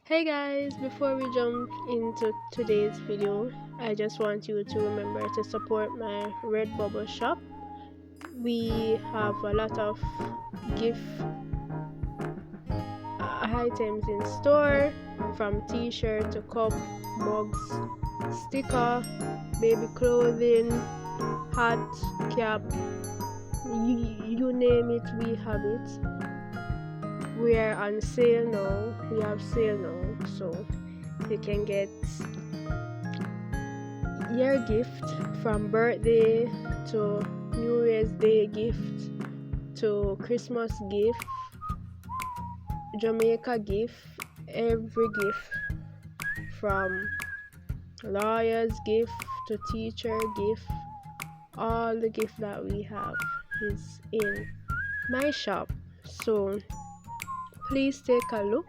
Hey guys, before we jump into today's video, I just want you to remember to support my Redbubble shop. We have a lot of gift items in store, from t-shirt to cup, mugs, sticker, baby clothing, hat, cap, you name it, we have it. We are on sale now. We have sale now, so you can get your gift, from birthday to New Year's Day gift to Christmas gift, Jamaica gift, every gift, from lawyers gift to teacher gift. All the gift that we have is in my shop, so please take a look.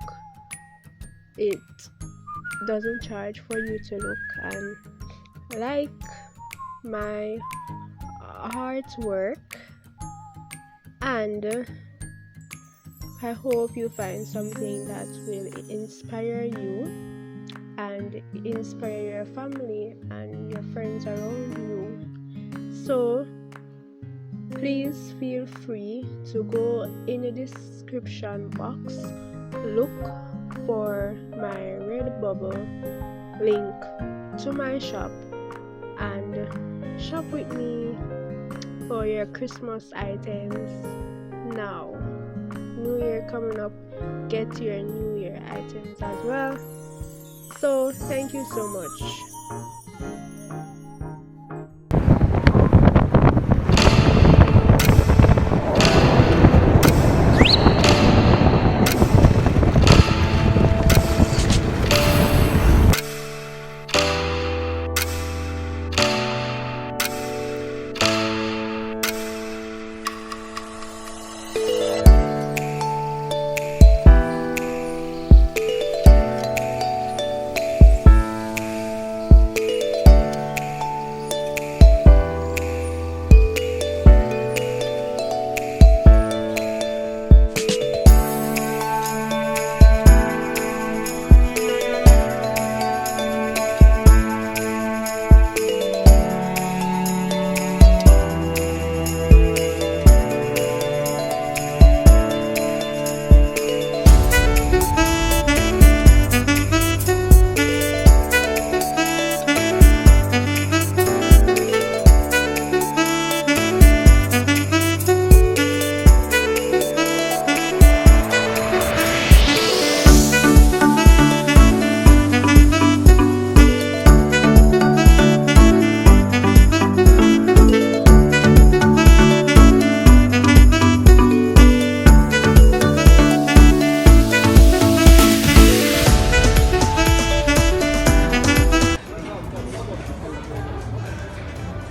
It doesn't charge for you to look and like my artwork, and I hope you find something that will inspire you and inspire your family and your friends around you. So please feel free to go in the description box, look for my Redbubble link to my shop, and shop with me for your Christmas items now. New Year coming up, get your New Year items as well. So thank you so much.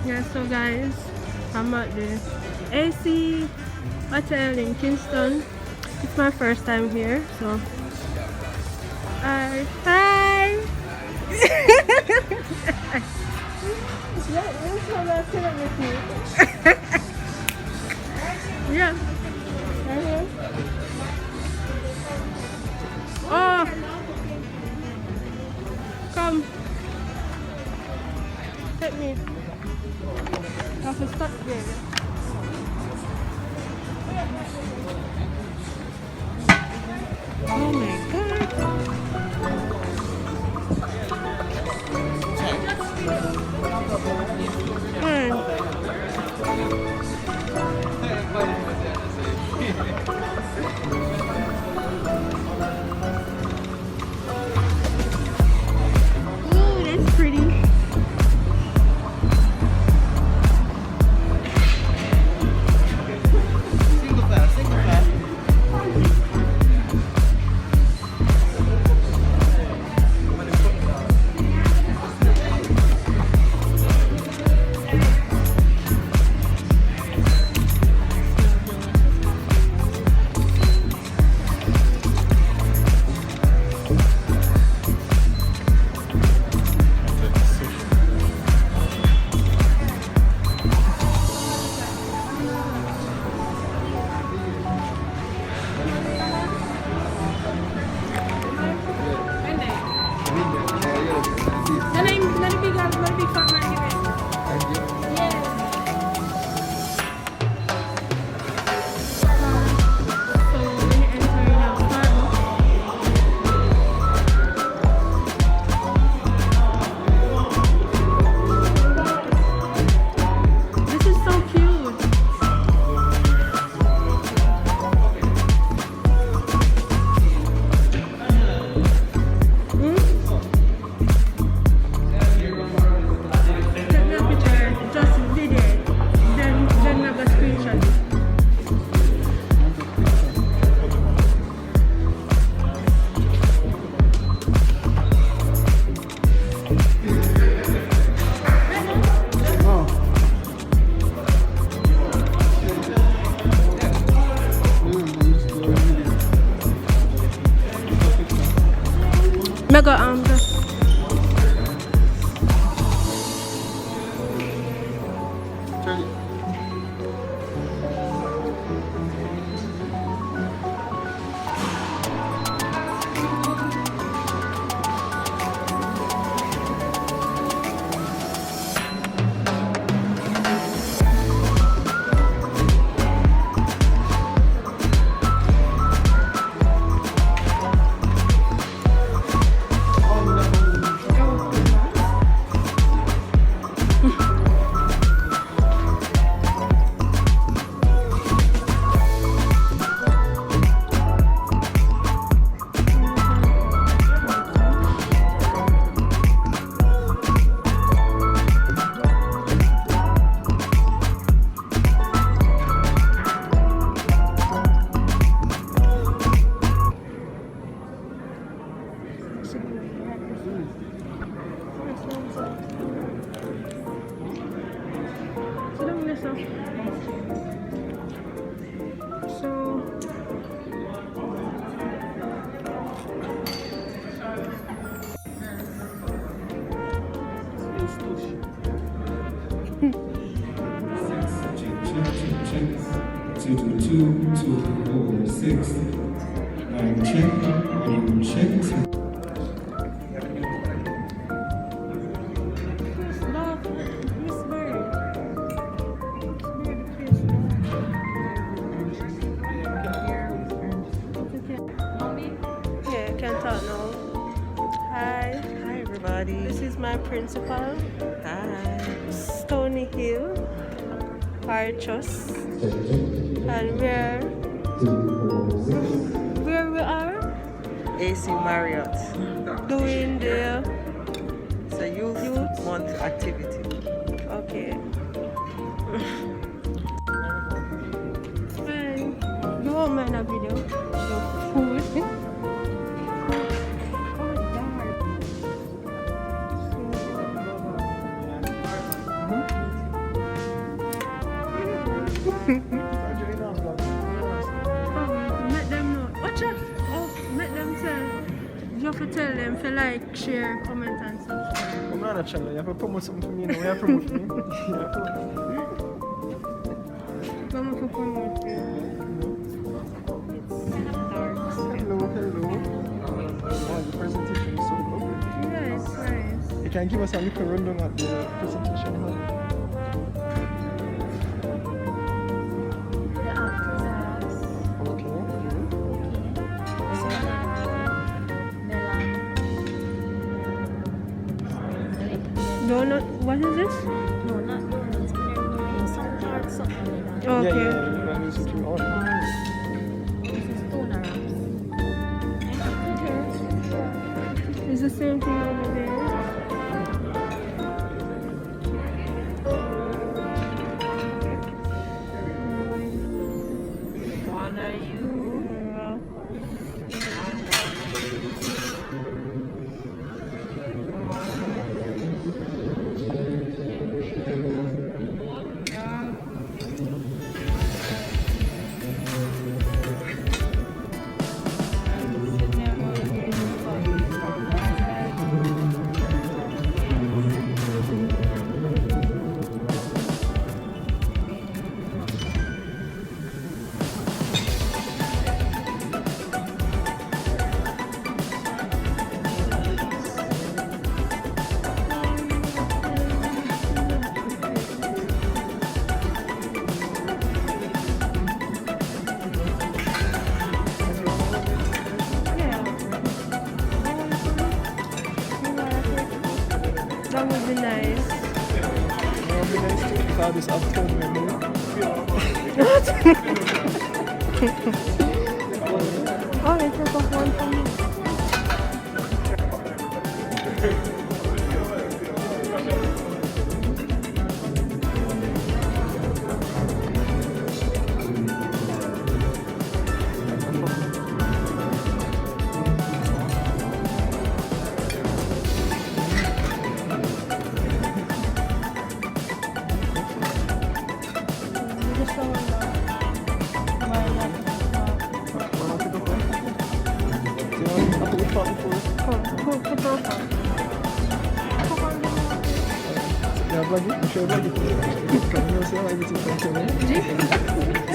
Yeah, so guys, I'm at the AC hotel in Kingston. It's my first time here, so hi. Yeah. Oh, come. Take me. I have to stop there. Oh my god. Ooh, that's pretty. so. So. Six. Check. Check. Yeah, I can talk now. Hi. Hi everybody. This is my principal. Hi. Stony Hill, Archos, and where we are AC Marriott. doing the It's a youth month activity. okay. Fine. You won't mind a video. Your food. Let them know. Watch out. Oh, let them tell. You have to tell them to like, share, comment, and subscribe. I'm not a channel. You have to promote something for me. You have to promote me. Come to promote you. It's dark. Hello. Oh, the presentation is so lovely. Yeah, it's nice. You can give us a little rundown of the presentation, huh? The actors Okay. Donut. What is this? no, not donuts, but they're doing some hard something like that. Okay. Yeah. You can use it to all. This is tuna wraps. It's the same thing over there. That would be nice. It would be nice to have this afternoon memory. Oh, they took off one for me. Just so why not? Put on. Yeah, vlog it. Show vlog it. Come here, say everything from channel.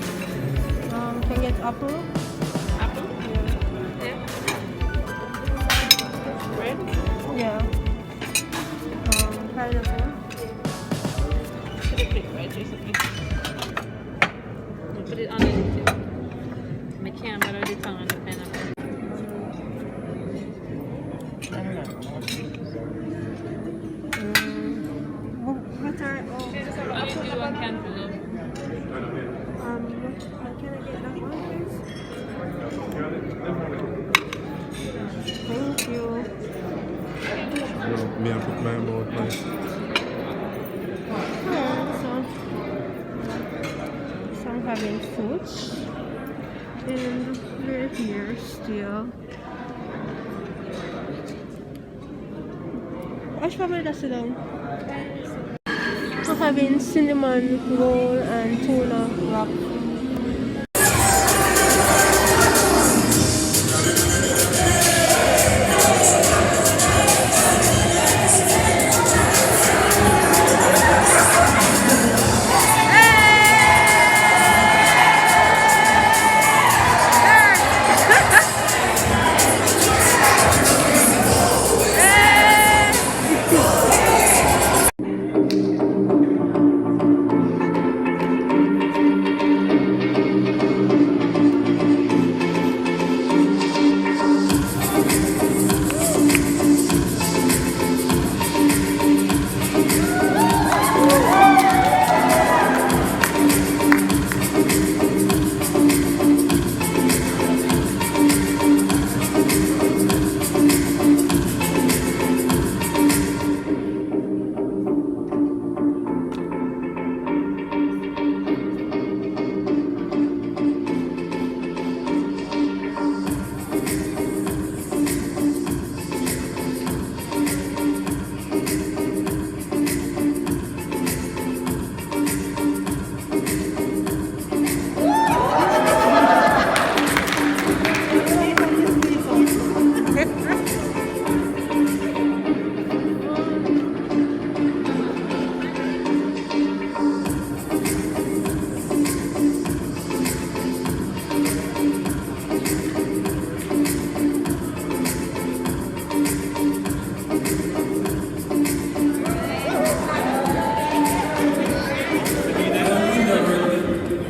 Can I get apple? Apple? Yeah. Red? Yeah. Pineapple. Put it quick, right? Just a bit. Put it on the I can't but the tongue on the pineapple. What are Only do one cantaloupe. can I get that one, please? Thank you. Me, I put my mouth nice. Some having food, and we're here still. Watch family that's down. We're having cinnamon roll and tuna wrap.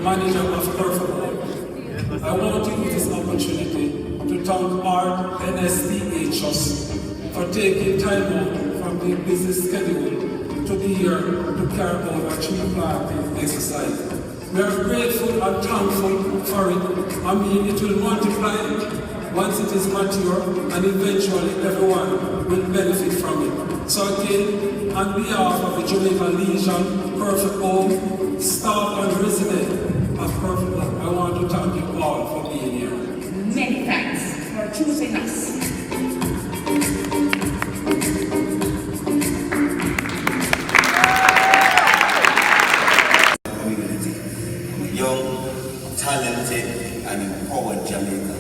Manager of Perfect. I want to use this opportunity to thank our NSTA Trust for taking time out from the busy schedule to be here to carry out a tree planting exercise. We are grateful and thankful for it. I mean, it will multiply once it is mature, and eventually everyone will benefit from it. So again, on behalf of the Jamaica Legion, Perfect Home, staff and residents of Perfect Home, I want to thank you all for being here. Many thanks for choosing us. Young, talented, and empowered Jamaica.